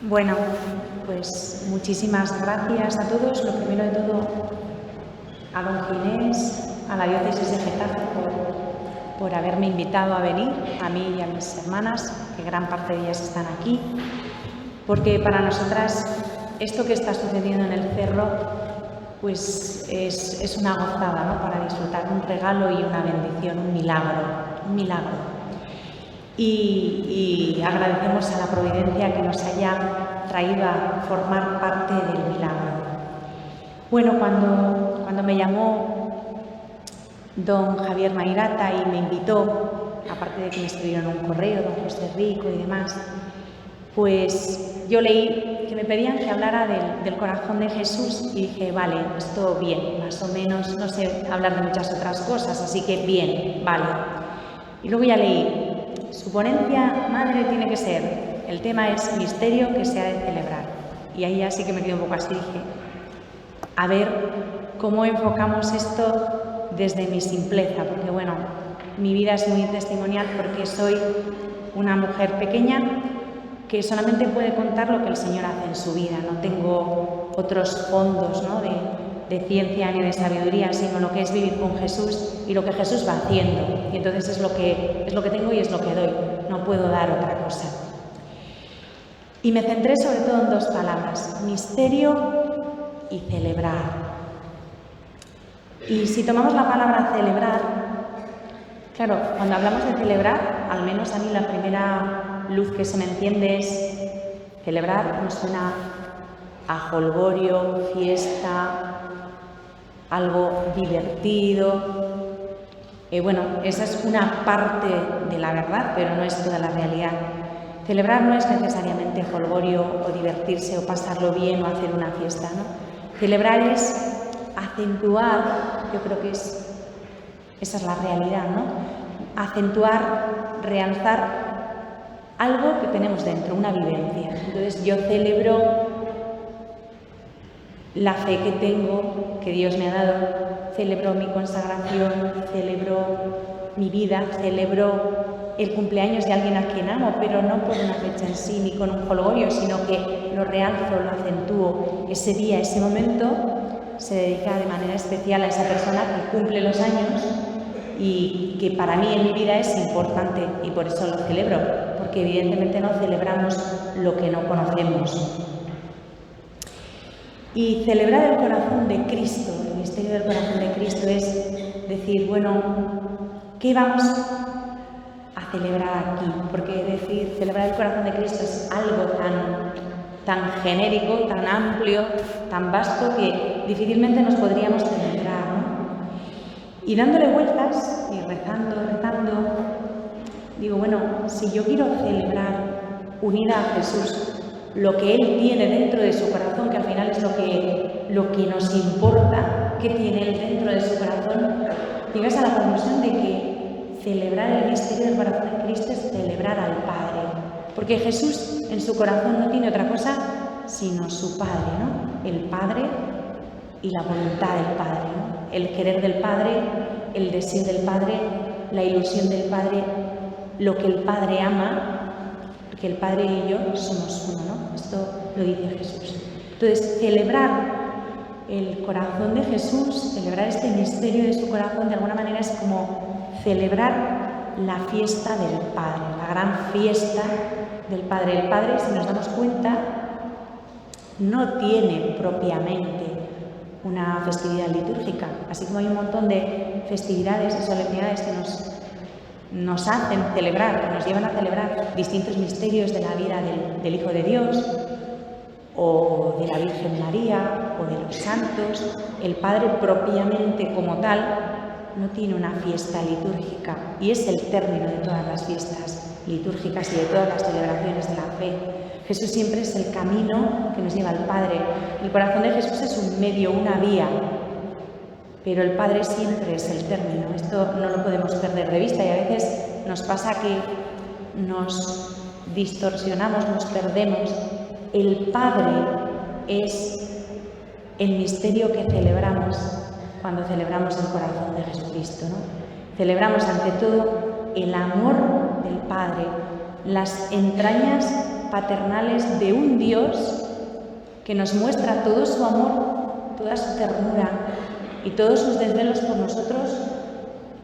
Bueno, pues muchísimas gracias a todos. Lo primero de todo, a don Ginés, a la diócesis de Getafe por haberme invitado a venir, a mí y a mis hermanas, que gran parte de ellas están aquí, porque para nosotras esto que está sucediendo en el Cerro pues es una gozada, ¿no?, para disfrutar, un regalo y una bendición, un milagro. Y agradecemos a la Providencia que nos haya traído a formar parte del milagro. Bueno, cuando me llamó don Javier Mairata y me invitó, aparte de que me escribieron un correo, don José Rico y demás, pues yo leí que me pedían que hablara del corazón de Jesús y dije, vale, esto bien, más o menos, no sé hablar de muchas otras cosas, así que bien, vale. Y luego ya leí, su ponencia madre tiene que ser, el tema es misterio que se ha de celebrar. Y ahí ya sí que me quedé un poco así, dije, a ver cómo enfocamos esto desde mi simpleza, porque bueno, mi vida es muy testimonial porque soy una mujer pequeña que solamente puede contar lo que el Señor hace en su vida. No tengo otros fondos, ¿no?, de ciencia ni de sabiduría, sino lo que es vivir con Jesús y lo que Jesús va haciendo. Y entonces es lo que tengo y es lo que doy. No puedo dar otra cosa. Y me centré sobre todo en dos palabras, misterio y celebrar. Y si tomamos la palabra celebrar, claro, cuando hablamos de celebrar, al menos a mí la primera luz que se me enciende es celebrar, nos suena a jolgorio, fiesta, algo divertido. Bueno, esa es una parte de la verdad, pero no es toda la realidad. Celebrar no es necesariamente jolgorio o divertirse o pasarlo bien o hacer una fiesta, ¿no? Celebrar es acentuar, yo creo que esa es la realidad, ¿no? Acentuar, realzar algo que tenemos dentro, una vivencia. Entonces yo celebro la fe que tengo, que Dios me ha dado, celebro mi consagración, celebro mi vida, celebro el cumpleaños de alguien a quien amo, pero no por una fecha en sí ni con un jolgorio, sino que lo realzo, lo acentúo. Ese día, ese momento se dedica de manera especial a esa persona que cumple los años y que para mí en mi vida es importante y por eso lo celebro, porque evidentemente no celebramos lo que no conocemos. Y celebrar el corazón de Cristo, el misterio del corazón de Cristo es decir, bueno, ¿qué vamos a celebrar aquí? Porque decir celebrar el corazón de Cristo es algo tan genérico, tan amplio, tan vasto que difícilmente nos podríamos centrar, ¿no? Y dándole vueltas y rezando, digo, bueno, si yo quiero celebrar unida a Jesús, lo que Él tiene dentro de su corazón, que al final es lo que nos importa, que tiene Él dentro de su corazón, llegas a la conclusión de que celebrar el misterio del corazón de Cristo es celebrar al Padre. Porque Jesús en su corazón no tiene otra cosa sino su Padre, ¿no? El Padre y la voluntad del Padre, ¿no? El querer del Padre, el deseo del Padre, la ilusión del Padre, lo que el Padre ama, porque el Padre y yo somos uno, ¿no? Esto lo dice Jesús. Entonces, celebrar el corazón de Jesús, celebrar este misterio de su corazón, de alguna manera es como celebrar la fiesta del Padre, la gran fiesta del Padre. El Padre, si nos damos cuenta, no tiene propiamente una festividad litúrgica, así como hay un montón de festividades y solemnidades que nos hacen celebrar, que nos llevan a celebrar distintos misterios de la vida del Hijo de Dios, o de la Virgen María, o de los santos. El Padre propiamente como tal no tiene una fiesta litúrgica y es el término de todas las fiestas litúrgicas y de todas las celebraciones de la fe. Jesús siempre es el camino que nos lleva al Padre. El corazón de Jesús es un medio, una vía, pero el Padre siempre es el término. Esto no lo podemos perder de vista y a veces nos pasa que nos distorsionamos, nos perdemos. El Padre es el misterio que celebramos cuando celebramos el corazón de Jesucristo, ¿no? Celebramos ante todo el amor del Padre, las entrañas paternales de un Dios que nos muestra todo su amor, toda su ternura y todos sus desvelos por nosotros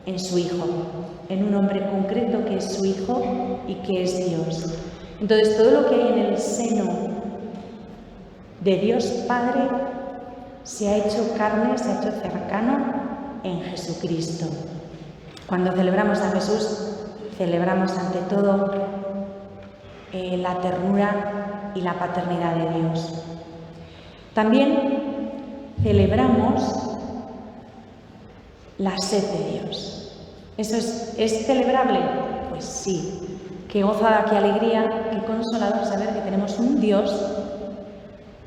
en su Hijo, en un hombre concreto que es su Hijo y que es Dios. Entonces, todo lo que hay en el seno de Dios Padre se ha hecho carne, se ha hecho cercano en Jesucristo. Cuando celebramos a Jesús, celebramos ante todo la ternura y la paternidad de Dios. También celebramos la sed de Dios. ¿Eso es celebrable? Pues sí. Qué gozada, qué alegría, qué consolador saber que tenemos un Dios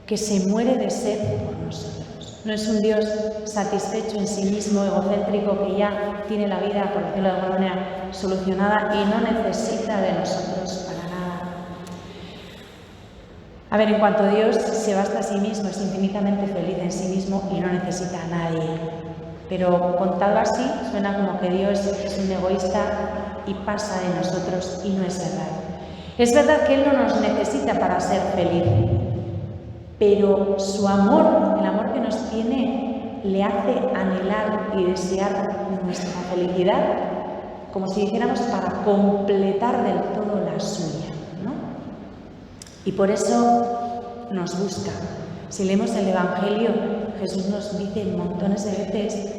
que se muere de sed por nosotros. No es un Dios satisfecho en sí mismo, egocéntrico, que ya tiene la vida, por decirlo de alguna manera, solucionada y no necesita de nosotros para nada. A ver, en cuanto Dios se basta a sí mismo, es infinitamente feliz en sí mismo y no necesita a nadie. Pero contado así, suena como que Dios es un egoísta y pasa de nosotros, y no es verdad. Es verdad que Él no nos necesita para ser feliz, pero su amor, el amor que nos tiene, le hace anhelar y desear nuestra felicidad, como si dijéramos para completar del todo la suya, ¿no? Y por eso nos busca. Si leemos el Evangelio, Jesús nos dice montones de veces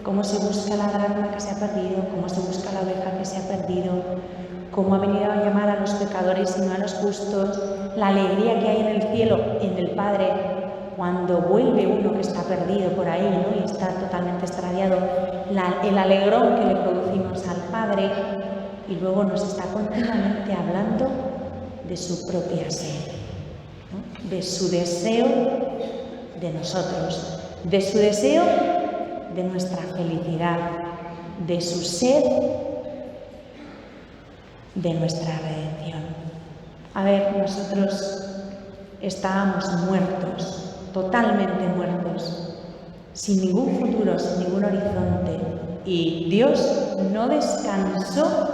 cómo se busca la dracma que se ha perdido, cómo se busca la oveja que se ha perdido, cómo ha venido a llamar a los pecadores y no a los justos, la alegría que hay en el cielo, en el Padre, cuando vuelve uno que está perdido por ahí, ¿no? Y está totalmente extraviado, el alegrón que le producimos al Padre, y luego nos está continuamente hablando de su propia sed, ¿no? De su deseo de nosotros, de su deseo de nuestra felicidad, de su sed de nuestra redención. A ver, nosotros estábamos muertos, totalmente muertos, sin ningún futuro, sin ningún horizonte, y Dios no descansó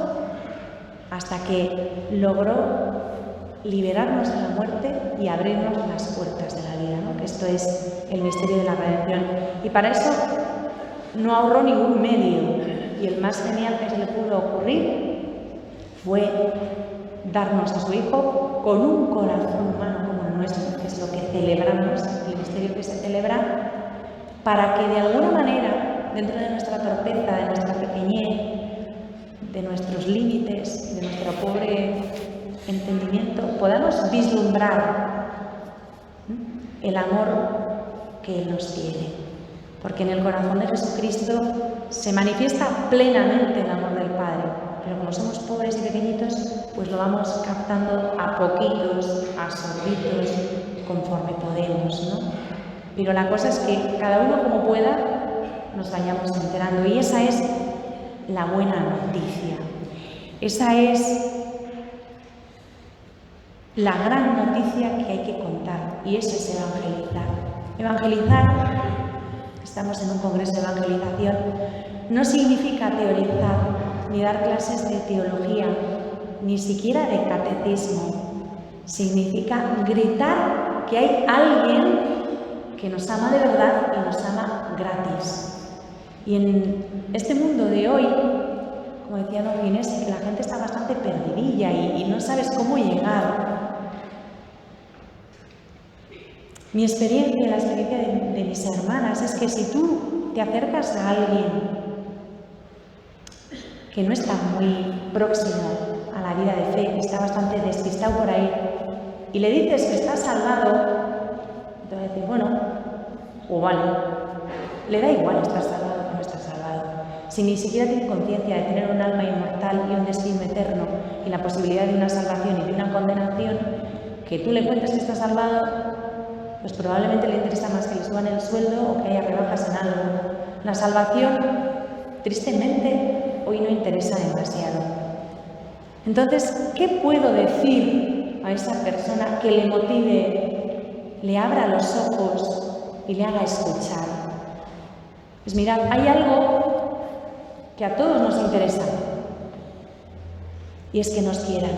hasta que logró liberarnos de la muerte y abrirnos las puertas de la vida, ¿no? Que esto es el misterio de la redención. Y para eso no ahorró ningún medio, y el más genial que se le pudo ocurrir fue darnos a su Hijo con un corazón humano como el nuestro, que es lo que celebramos, el misterio que se celebra, para que de alguna manera, dentro de nuestra torpeza, de nuestra pequeñez, de nuestros límites, de nuestro pobre entendimiento, podamos vislumbrar el amor que Él nos tiene. Porque en el corazón de Jesucristo se manifiesta plenamente el amor del Padre, pero como somos pobres y pequeñitos, pues lo vamos captando a poquitos, a sorbitos, conforme podemos, ¿no? Pero la cosa es que cada uno como pueda nos vayamos enterando, y esa es la buena noticia. Esa es la gran noticia que hay que contar, y eso es evangelizar. Evangelizar, estamos en un congreso de evangelización, no significa teorizar, ni dar clases de teología, ni siquiera de catecismo. Significa gritar que hay alguien que nos ama de verdad y nos ama gratis. Y en este mundo de hoy, como decía don Ginés, que la gente está bastante perdidilla y no sabes cómo llegar. Mi experiencia, la experiencia de mis hermanas, es que si tú te acercas a alguien que no está muy próximo a la vida de fe, que está bastante despistado por ahí, y le dices que está salvado, te va a decir, bueno, o vale, le da igual estar salvado o no estar salvado. Si ni siquiera tiene conciencia de tener un alma inmortal y un destino eterno y la posibilidad de una salvación y de una condenación, que tú le cuentes que está salvado, pues probablemente le interesa más que le suban el sueldo o que haya rebajas en algo. La salvación, tristemente, hoy no interesa demasiado. Entonces, ¿qué puedo decir a esa persona que le motive, le abra los ojos y le haga escuchar? Pues mirad, hay algo que a todos nos interesa, y es que nos quieran.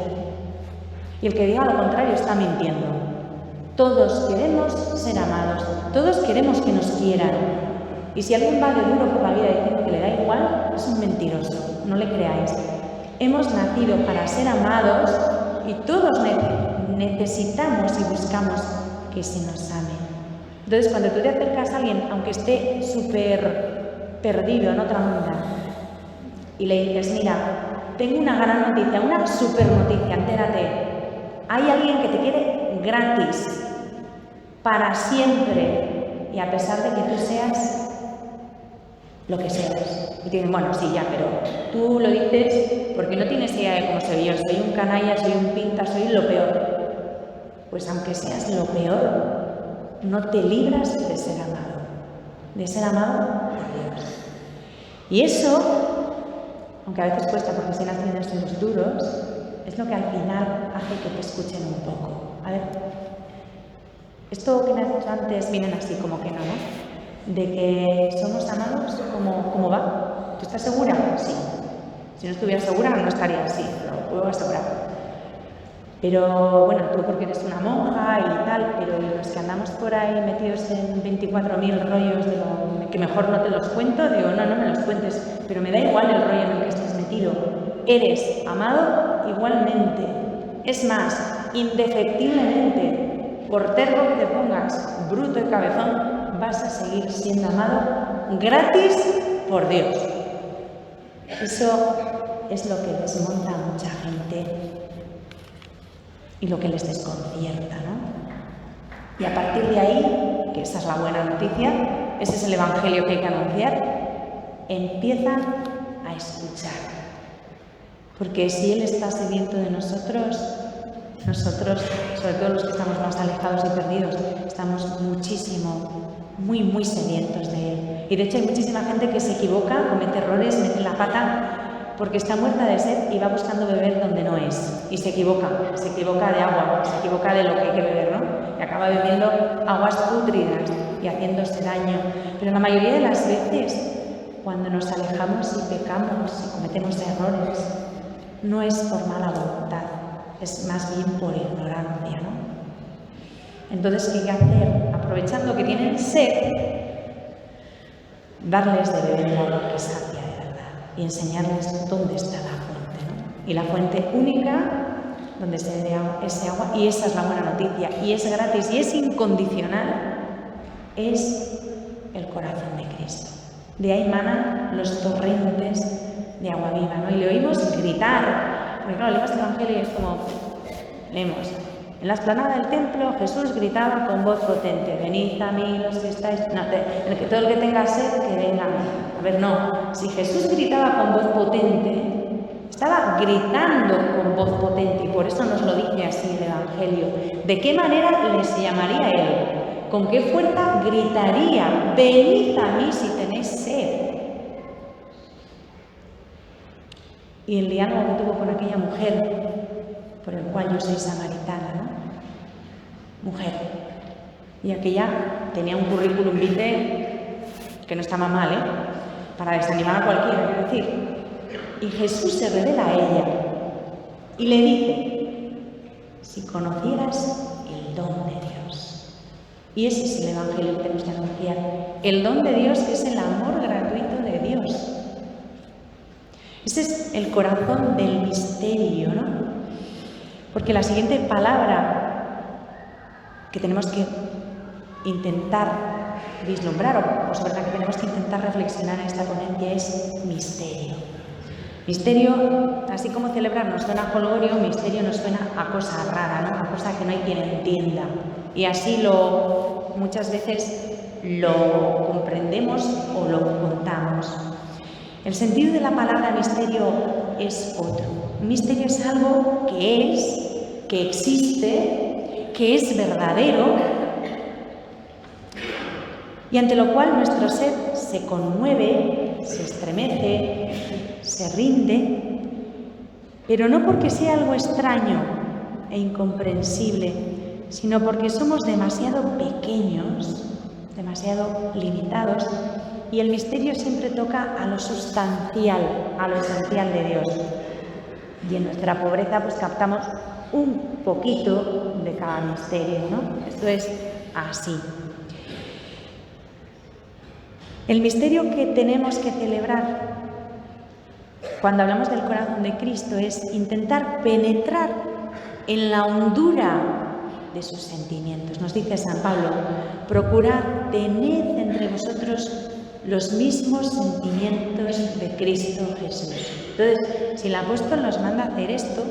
Y el que diga lo contrario está mintiendo. Todos queremos ser amados, todos queremos que nos quieran. Y si alguien va de duro por la vida diciendo que le da igual, es un mentiroso, no le creáis. Hemos nacido para ser amados y todos necesitamos y buscamos que se nos ame. Entonces, cuando tú te acercas a alguien, aunque esté súper perdido en otra onda, y le dices, mira, tengo una gran noticia, una súper noticia, entérate. Hay alguien que te quiere gratis, para siempre, y a pesar de que tú seas lo que seas. Y te dicen, bueno, sí, ya, pero tú lo dices porque no tienes idea de cómo soy yo. Soy un canalla, soy un pinta, soy lo peor. Pues aunque seas lo peor, no te libras de ser amado por Dios. Y eso, aunque a veces cuesta porque si nacen son los duros, es lo que al final hace que te escuchen un poco. A ver, esto que me has dicho antes vienen así como que no, ¿no? De que somos amados, ¿cómo va? ¿Tú estás segura? Sí. Si no estuviera segura, no estaría así, lo puedo asegurar. Pero bueno, tú porque eres una monja y tal, pero los que andamos por ahí metidos en 24.000 rollos de lo que mejor no te los cuento, digo, no me los cuentes, pero me da igual el rollo en el que estés metido. Eres amado igualmente. Es más, indefectiblemente, por terco que te pongas, bruto y cabezón, vas a seguir siendo amado gratis por Dios. Eso es lo que desmonta a mucha gente y lo que les desconcierta, ¿no? Y a partir de ahí, que esa es la buena noticia, ese es el evangelio que hay que anunciar, empiezan a escuchar. Porque si Él está sediento de nosotros, sobre todo los que estamos más alejados y perdidos, estamos muy sedientos de Él. Y de hecho hay muchísima gente que se equivoca, comete errores, mete la pata, porque está muerta de sed y va buscando beber donde no es. Y se equivoca de agua, se equivoca de lo que hay que beber, ¿no? Y acaba bebiendo aguas pútridas y haciéndose daño. Pero la mayoría de las veces, cuando nos alejamos y pecamos y cometemos errores, no es por mala voluntad, es más bien por ignorancia, ¿no? Entonces, ¿qué hay que hacer? Aprovechando que tienen sed, darles de beber el agua que sacia de verdad y enseñarles dónde está la fuente, ¿no? Y la fuente única donde se dé ese agua, y esa es la buena noticia, y es gratis y es incondicional, es el corazón de Cristo. De ahí manan los torrentes de agua viva, ¿no? Y le oímos gritar, porque claro, leemos el Evangelio y es como, leemos, en la explanada del templo Jesús gritaba con voz potente, venid a mí los que estáis, todo el que tenga sed, que venga a mí. A ver, no, si Jesús gritaba con voz potente, estaba gritando con voz potente, y por eso nos lo dice así el Evangelio. ¿De qué manera les llamaría Él? ¿Con qué fuerza gritaría? Venid a mí si tenéis sed. Y el diálogo que tuvo con aquella mujer, por el cual yo soy samaritana, ¿no? Mujer. Y aquella tenía un currículum vitae que no estaba mal, para desanimar a cualquiera, quiero decir. Y Jesús se revela a ella y le dice, si conocieras el don de Dios. Y ese es el Evangelio que tenemos que anunciar. El don de Dios, que es el amor gratuito de Dios. Ese es el corazón del misterio, ¿no? Porque la siguiente palabra que tenemos que intentar vislumbrar, o sobre la que tenemos que intentar reflexionar en esta ponencia, es misterio. Misterio, así como celebrar nos suena a jolgorio, misterio nos suena a cosa rara, ¿no? A cosa que no hay quien entienda. Y así muchas veces lo comprendemos o lo contamos. El sentido de la palabra misterio es otro. Misterio es algo que existe, que es verdadero y ante lo cual nuestro ser se conmueve, se estremece, se rinde, pero no porque sea algo extraño e incomprensible, sino porque somos demasiado pequeños, demasiado limitados, y el misterio siempre toca a lo sustancial, a lo esencial de Dios. Y en nuestra pobreza pues captamos un poquito de cada misterio, ¿no? Esto es así. El misterio que tenemos que celebrar cuando hablamos del corazón de Cristo es intentar penetrar en la hondura de sus sentimientos. Nos dice San Pablo: procurad tened entre vosotros los mismos sentimientos de Cristo Jesús. Entonces, si el apóstol nos manda a hacer esto,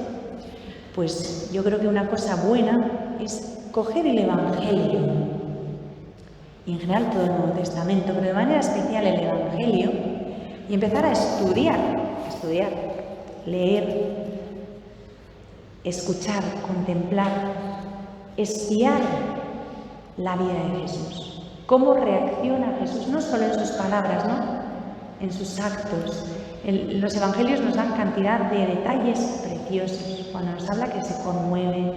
pues yo creo que una cosa buena es coger el Evangelio, y en general todo el Nuevo Testamento, pero de manera especial el Evangelio, y empezar a estudiar, leer, escuchar, contemplar, espiar la vida de Jesús. Cómo reacciona Jesús, no solo en sus palabras, ¿no? En sus actos. Los evangelios nos dan cantidad de detalles preciosos. Cuando nos habla que se conmueve,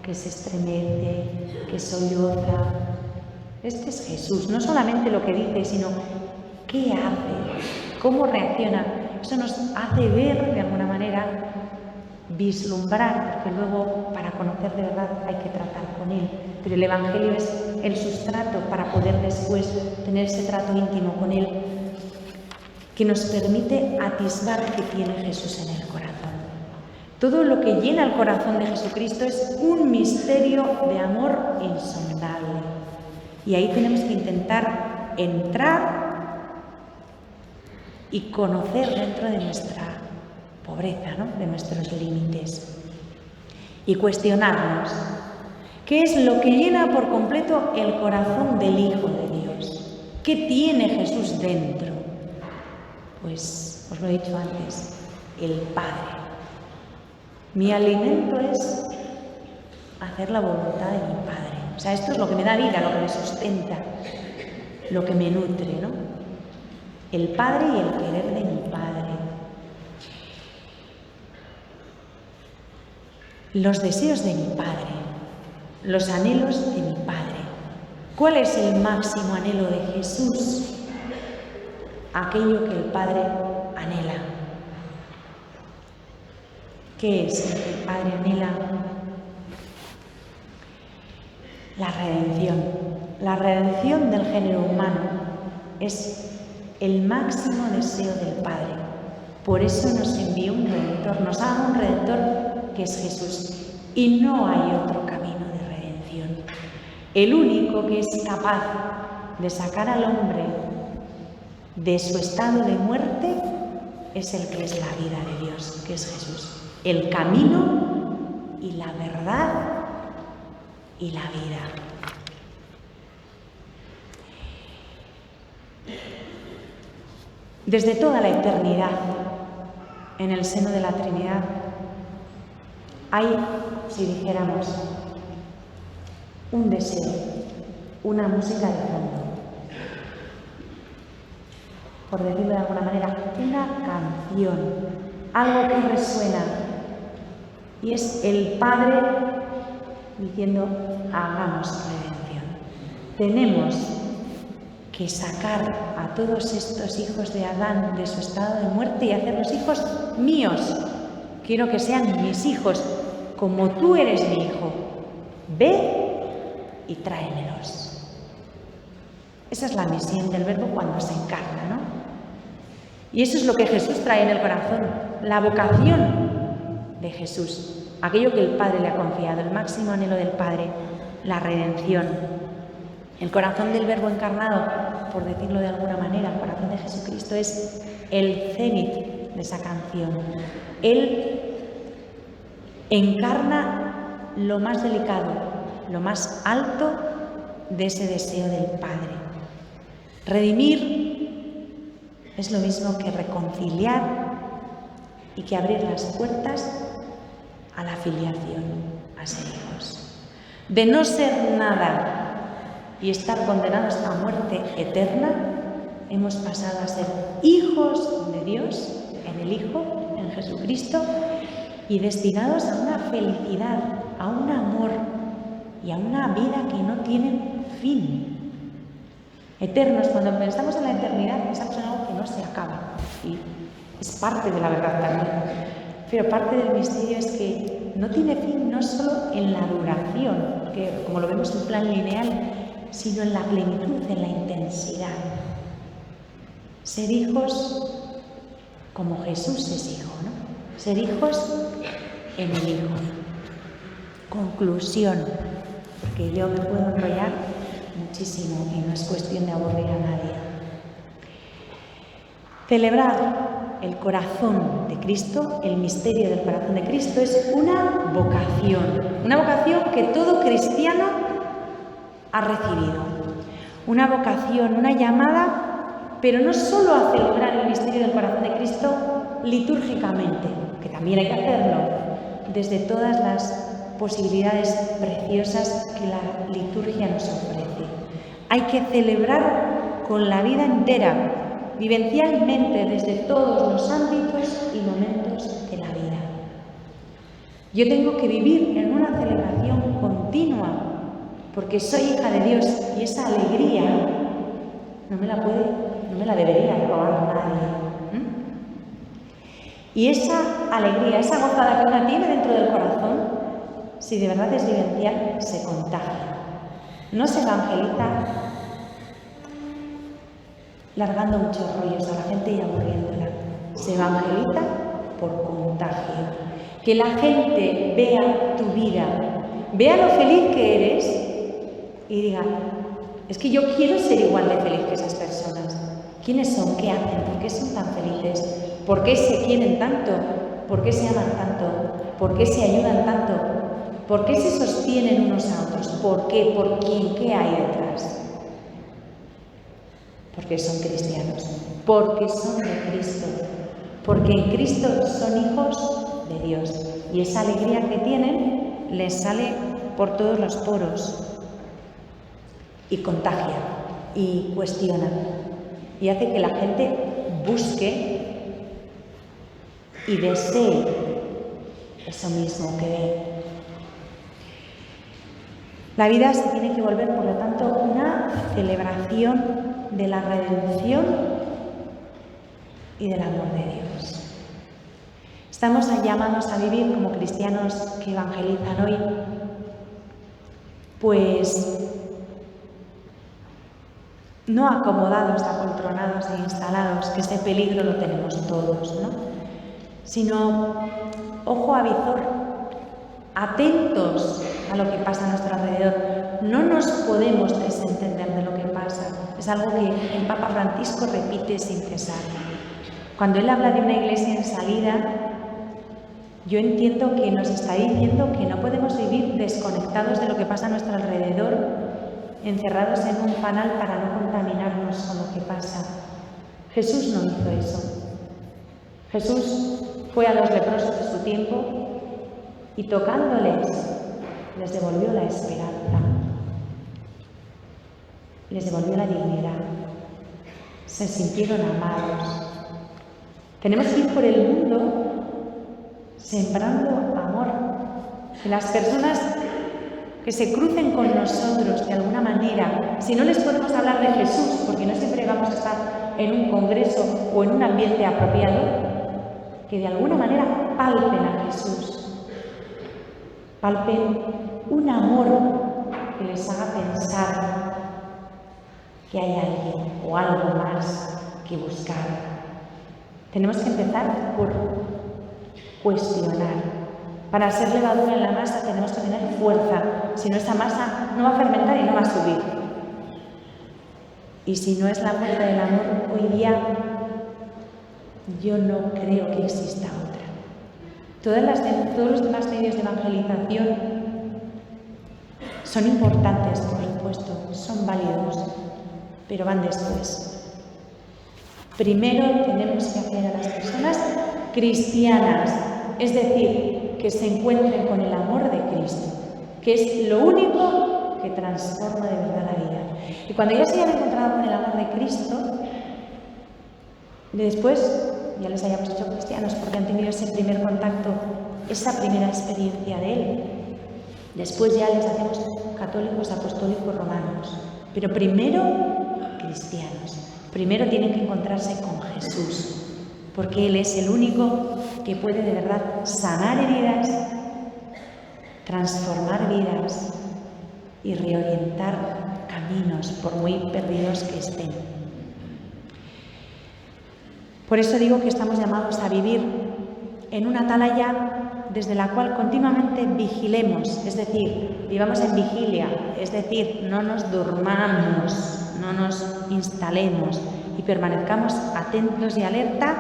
que se estremece, que solloza. Este es Jesús, no solamente lo que dice, sino qué hace, cómo reacciona. Eso nos hace ver, de alguna manera, vislumbrar, porque luego para conocer de verdad hay que tratar con Él. Pero el Evangelio es el sustrato para poder después tener ese trato íntimo con Él, que nos permite atisbar que tiene Jesús en el corazón. Todo lo que llena el corazón de Jesucristo es un misterio de amor insondable. Y ahí tenemos que intentar entrar y conocer dentro de nuestra pobreza, ¿no? De nuestros límites. Y cuestionarnos, ¿qué es lo que llena por completo el corazón del Hijo de Dios? ¿Qué tiene Jesús dentro? Pues, os lo he dicho antes, el Padre. Mi alimento es hacer la voluntad de mi Padre. O sea, esto es lo que me da vida, lo que me sustenta, lo que me nutre, ¿no? El Padre y el querer de mi Padre. Los deseos de mi Padre, los anhelos de mi Padre. ¿Cuál es el máximo anhelo de Jesús? Aquello que el Padre anhela. ¿Qué es lo que el Padre anhela? La redención del género humano es el máximo deseo del Padre. Por eso nos envió un Redentor, nos ha dado un Redentor que es Jesús. Y no hay otro camino de redención. El único que es capaz de sacar al hombre de su estado de muerte es el que es la vida de Dios, que es Jesús. El camino y la verdad y la vida. Desde toda la eternidad, en el seno de la Trinidad, hay, si dijéramos, un deseo, una música de fondo. Por decirlo de alguna manera, una canción, algo que resuena. Y es el Padre diciendo, hagamos redención. Tenemos que sacar a todos estos hijos de Adán de su estado de muerte y hacerlos hijos míos. Quiero que sean mis hijos, como tú eres mi hijo. Ve y tráemelos. Esa es la misión del Verbo cuando se encarna, ¿no? Y eso es lo que Jesús trae en el corazón, la vocación de Jesús, aquello que el Padre le ha confiado, el máximo anhelo del Padre, la redención. El corazón del Verbo encarnado, por decirlo de alguna manera, el corazón de Jesucristo es el cénit de esa canción. Él encarna lo más delicado, lo más alto de ese deseo del Padre. Redimir es lo mismo que reconciliar y que abrir las puertas a la filiación, a ser hijos. De no ser nada y estar condenados a muerte eterna, hemos pasado a ser hijos de Dios en el Hijo, en Jesucristo, y destinados a una felicidad, a un amor y a una vida que no tiene fin. Eternos, cuando pensamos en la eternidad, pensamos en algo que no se acaba, y es parte de la verdad también. Pero parte del misterio es que no tiene fin no solo en la duración, que como lo vemos en plan lineal, sino en la plenitud, en la intensidad. Ser hijos como Jesús es hijo, ¿no? Ser hijos en el Hijo. Conclusión, porque yo me puedo enrollar muchísimo y no es cuestión de aburrir a nadie. Celebrar el corazón de Cristo, el misterio del corazón de Cristo, es una vocación que todo cristiano ha recibido. Una vocación, una llamada, pero no solo a celebrar el misterio del corazón de Cristo litúrgicamente, que también hay que hacerlo, desde todas las posibilidades preciosas que la liturgia nos ofrece. Hay que celebrar con la vida entera, vivencialmente, desde todos los ámbitos y momentos de la vida. Yo tengo que vivir en una celebración continua, porque soy hija de Dios y esa alegría no me la debería robar nadie. Y esa alegría, esa gozada que una tiene dentro del corazón, si de verdad es vivencial, se contagia. No se evangeliza largando muchos rollos a la gente y aburriéndola. Se evangeliza por contagio. Que la gente vea tu vida, vea lo feliz que eres y diga, es que yo quiero ser igual de feliz que esas personas. ¿Quiénes son? ¿Qué hacen? ¿Por qué son tan felices? ¿Por qué se quieren tanto? ¿Por qué se aman tanto? ¿Por qué se ayudan tanto? ¿Por qué se sostienen unos a otros? ¿Por qué? ¿Por quién? ¿Qué hay detrás? Porque son cristianos, porque son de Cristo, porque en Cristo son hijos de Dios. Y esa alegría que tienen les sale por todos los poros y contagia y cuestiona y hace que la gente busque y desee eso mismo que ve. La vida se tiene que volver, por lo tanto, una celebración de la redención y del amor de Dios. Estamos llamados a vivir como cristianos que evangelizan hoy, pues no acomodados, apoltronados e instalados, que ese peligro lo tenemos todos, ¿no? Sino ojo avizor, atentos a lo que pasa a nuestro alrededor. No nos podemos desentender de lo que pasa. Es algo que el Papa Francisco repite sin cesar. Cuando él habla de una iglesia en salida, yo entiendo que nos está diciendo que no podemos vivir desconectados de lo que pasa a nuestro alrededor, encerrados en un panal para no contaminarnos con lo que pasa. Jesús no hizo eso. Jesús fue a los leprosos de su tiempo y tocándoles les devolvió la esperanza, les devolvió la dignidad, se sintieron amados. Tenemos que ir por el mundo sembrando amor. Que las personas que se crucen con nosotros de alguna manera, si no les podemos hablar de Jesús, porque no siempre vamos a estar en un congreso o en un ambiente apropiado, que de alguna manera palpen a Jesús, palpen un amor que les haga pensar que hay alguien o algo más que buscar. Tenemos que empezar por cuestionar. Para ser levadura en la masa tenemos que tener fuerza, si no esa masa no va a fermentar y no va a subir. Y si no es la fuerza del amor, hoy día yo no creo que exista otra. Todos los demás medios de evangelización son importantes, por supuesto, son válidos, pero van después. Primero tenemos que hacer a las personas cristianas, es decir, que se encuentren con el amor de Cristo, que es lo único que transforma de verdad la vida. Y cuando ya se hayan encontrado con el amor de Cristo, después ya les hayamos hecho cristianos porque han tenido ese primer contacto, esa primera experiencia de Él. Después ya les hacemos católicos, apostólicos, romanos. Pero primero, cristianos. Primero tienen que encontrarse con Jesús, porque Él es el único que puede de verdad sanar heridas, transformar vidas y reorientar caminos, por muy perdidos que estén. Por eso digo que estamos llamados a vivir en una atalaya desde la cual continuamente vigilemos, es decir, vivamos en vigilia, es decir, no nos durmamos, no nos instalemos y permanezcamos atentos y alerta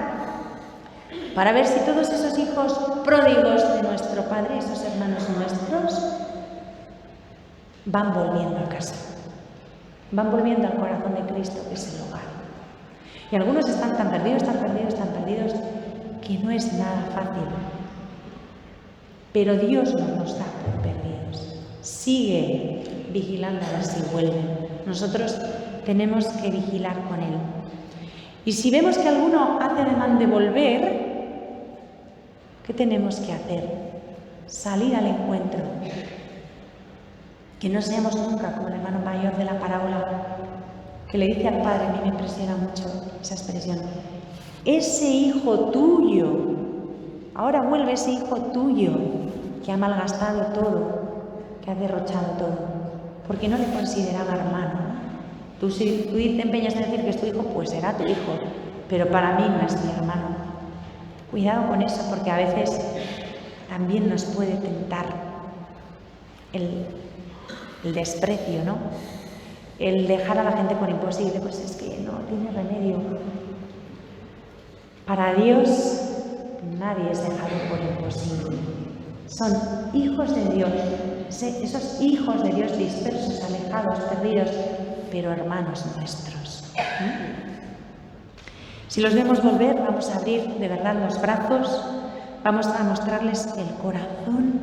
para ver si todos esos hijos pródigos de nuestro Padre, esos hermanos nuestros, van volviendo a casa, van volviendo al corazón de Cristo, que es el hogar. Y algunos están tan perdidos, que no es nada fácil. Pero Dios no nos da por perdidos. Sigue vigilando a ver si vuelven. Nosotros tenemos que vigilar con Él. Y si vemos que alguno hace ademán de volver, ¿qué tenemos que hacer? Salir al encuentro. Que no seamos nunca como el hermano mayor de la parábola, que le dice al padre, a mí me impresiona mucho esa expresión, ese hijo tuyo, ahora vuelve ese hijo tuyo que ha malgastado todo, que ha derrochado todo, porque no le consideraba hermano. Tú si tú te empeñas en decir que es tu hijo, pues será tu hijo, pero para mí no es mi hermano. Cuidado con eso, porque a veces también nos puede tentar el desprecio, ¿no? El dejar a la gente por imposible, pues es que no tiene remedio. Para Dios nadie es dejado por imposible. Son hijos de Dios, esos hijos de Dios dispersos, alejados, perdidos, pero hermanos nuestros. Si los vemos volver, vamos a abrir de verdad los brazos, vamos a mostrarles el corazón.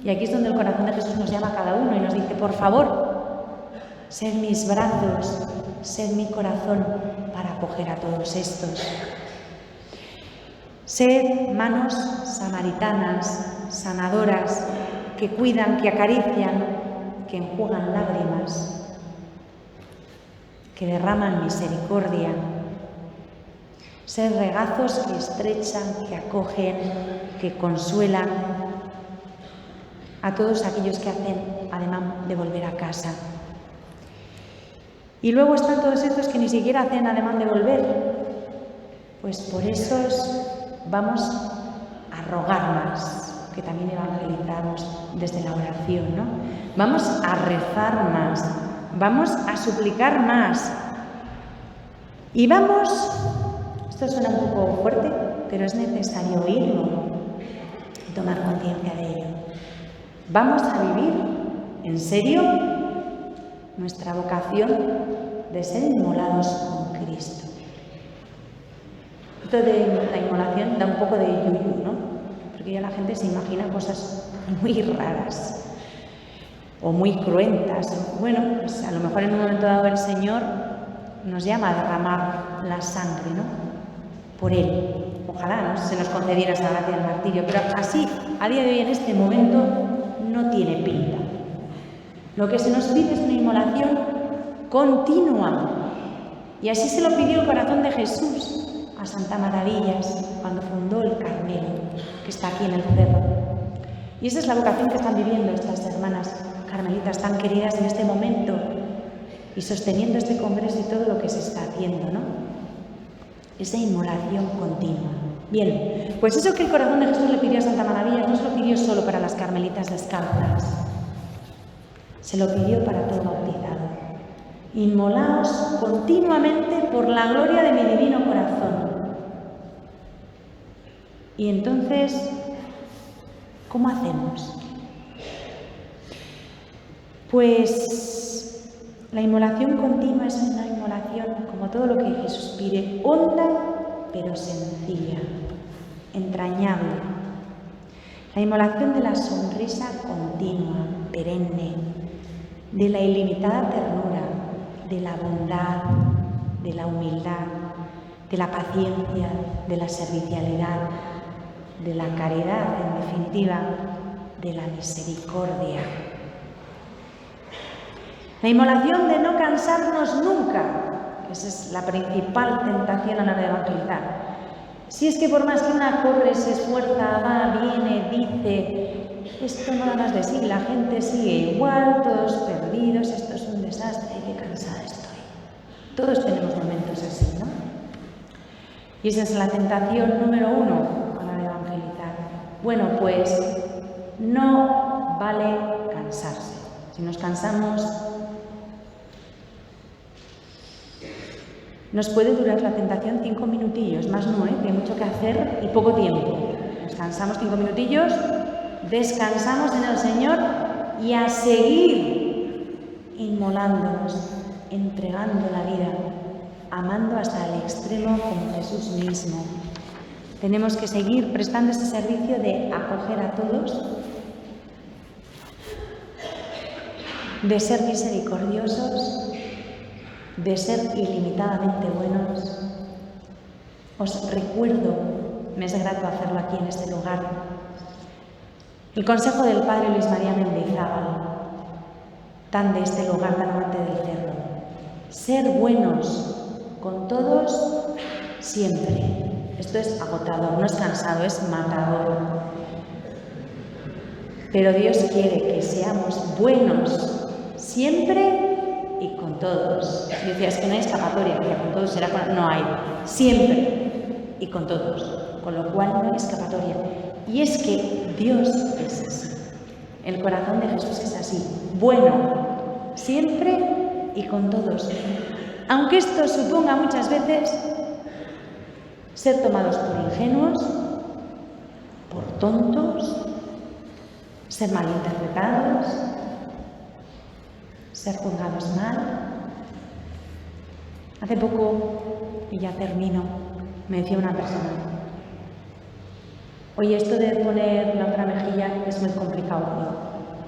Y aquí es donde el corazón de Jesús nos llama a cada uno y nos dice, por favor, sed mis brazos, sed mi corazón para acoger a todos estos. Sed manos samaritanas, sanadoras, que cuidan, que acarician, que enjugan lágrimas, que derraman misericordia. Sed regazos que estrechan, que acogen, que consuelan a todos aquellos que hacen ademán de volver a casa. Y luego están todos estos que ni siquiera hacen ademán de volver. Pues por esos vamos a rogar más, que también evangelizamos desde la oración, ¿no? Vamos a rezar más, vamos a suplicar más. Y vamos, esto suena un poco fuerte, pero es necesario oírlo y tomar conciencia de ello. Vamos a vivir, en serio, nuestra vocación de ser inmolados con Cristo. Esto de la inmolación da un poco de yuyu, ¿no? Porque ya la gente se imagina cosas muy raras o muy cruentas. Bueno, pues a lo mejor en un momento dado el Señor nos llama a derramar la sangre, ¿no? Por Él. Ojalá no se nos concediera esa gracia del martirio, pero así, a día de hoy, en este momento, no tiene pinta. Lo que se nos pide es una inmolación continua. Y así se lo pidió el corazón de Jesús a Santa Maravillas cuando fundó el Carmelo, que está aquí en el cerro. Y esa es la vocación que están viviendo estas hermanas carmelitas tan queridas en este momento y sosteniendo este congreso y todo lo que se está haciendo, ¿no? Esa inmolación continua. Bien, pues eso que el corazón de Jesús le pidió a Santa Maravillas no se lo pidió solo para las carmelitas descalzas, se lo pidió para todo bautizado. Inmolaos continuamente por la gloria de mi divino corazón. Y entonces, ¿cómo hacemos? Pues la inmolación continua es una inmolación, como todo lo que Jesús pide, honda pero sencilla, entrañable. La inmolación de la sonrisa continua, perenne, de la ilimitada ternura, de la bondad, de la humildad, de la paciencia, de la servicialidad, de la caridad, en definitiva, de la misericordia. La inmolación de no cansarnos nunca, esa es la principal tentación a la hora de evangelizar. Si es que por más que una corre, se esfuerza, va, viene, dice, esto no da más de sí, la gente sigue igual, todos perdidos, esto es un desastre, qué cansada estoy. Todos tenemos momentos así, ¿no? Y esa es la tentación número 1 a la de evangelizar. Bueno, pues no vale cansarse. Si nos cansamos, nos puede durar la tentación 5 minutillos, más no, que hay mucho que hacer y poco tiempo. Nos cansamos 5 minutillos, descansamos en el Señor y a seguir inmolándonos, entregando la vida, amando hasta el extremo como Jesús mismo. Tenemos que seguir prestando este servicio de acoger a todos, de ser misericordiosos, de ser ilimitadamente buenos. Os recuerdo, me es grato hacerlo aquí en este lugar, el consejo del Padre Luis María Mendizábal, tan de este lugar, tan amante del cerro. Ser buenos con todos siempre. Esto es agotador, no es cansado, es matador. Pero Dios quiere que seamos buenos siempre y con todos. Y decía, es que no hay escapatoria, que con todos será con... No hay, siempre y con todos. Con lo cual no hay escapatoria. Y es que Dios es así. El corazón de Jesús es así. Bueno, siempre y con todos. Aunque esto suponga muchas veces ser tomados por ingenuos, por tontos, ser malinterpretados, ser juzgados mal. Hace poco, y ya termino, me decía una persona, oye, esto de poner la otra mejilla es muy complicado.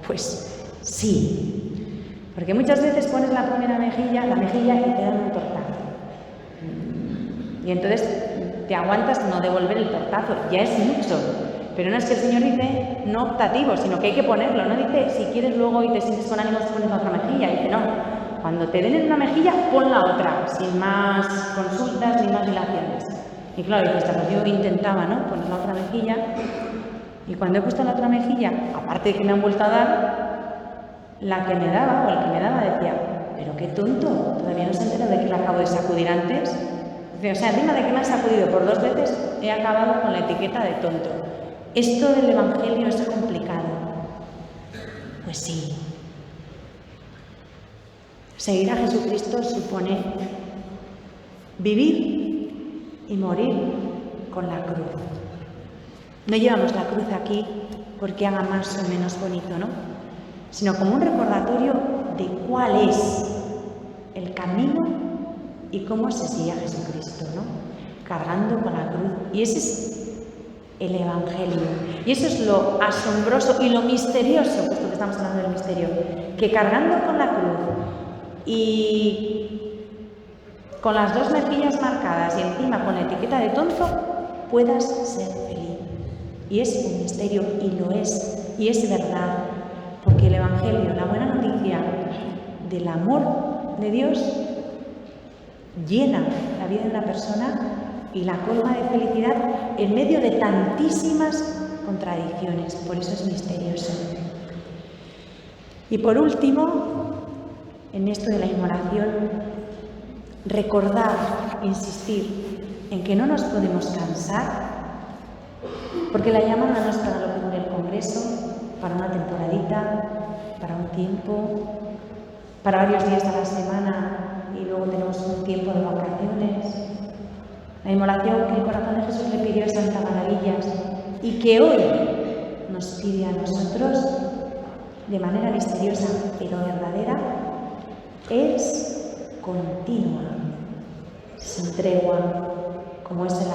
Pues sí, porque muchas veces pones la primera mejilla y te dan un tortazo. Y entonces te aguantas no devolver el tortazo, ya es mucho. Pero no es que el Señor dice no optativo, sino que hay que ponerlo. No dice si quieres luego y te sientes con ánimos pones la otra mejilla. Dice no, cuando te den en una mejilla, pon la otra, sin más consultas ni más dilaciones. Y claro, dices, pues yo intentaba, ¿no?, poner la otra mejilla. Y cuando he puesto la otra mejilla, aparte de que me han vuelto a dar, la que me daba o el que me daba decía, pero qué tonto, todavía no se entera de que le acabo de sacudir antes. O sea, encima de que me han sacudido por 2 veces, he acabado con la etiqueta de tonto. ¿Esto del Evangelio es complicado? Pues sí. Seguir a Jesucristo supone vivir y morir con la cruz. No llevamos la cruz aquí porque haga más o menos bonito, ¿no? Sino como un recordatorio de cuál es el camino y cómo se sigue a Jesucristo, ¿no? Cargando con la cruz. Y ese es el Evangelio. Y eso es lo asombroso y lo misterioso, puesto que estamos hablando del misterio, que cargando con la cruz y con las 2 mejillas marcadas y encima con la etiqueta de tonto, puedas ser feliz. Y es un misterio, y lo es, y es verdad, porque el Evangelio, la buena noticia del amor de Dios, llena la vida de una persona y la colma de felicidad en medio de tantísimas contradicciones. Por eso es misterioso. Y por último, en esto de la inmolación, recordar, insistir en que no nos podemos cansar, porque la llamada no es para lo que dure el Congreso, para una temporadita, para un tiempo, para varios días a la semana y luego tenemos un tiempo de vacaciones. La inmolación que el corazón de Jesús le pidió a Santa Maravillas y que hoy nos pide a nosotros de manera misteriosa pero verdadera, es continua, sin tregua, como es el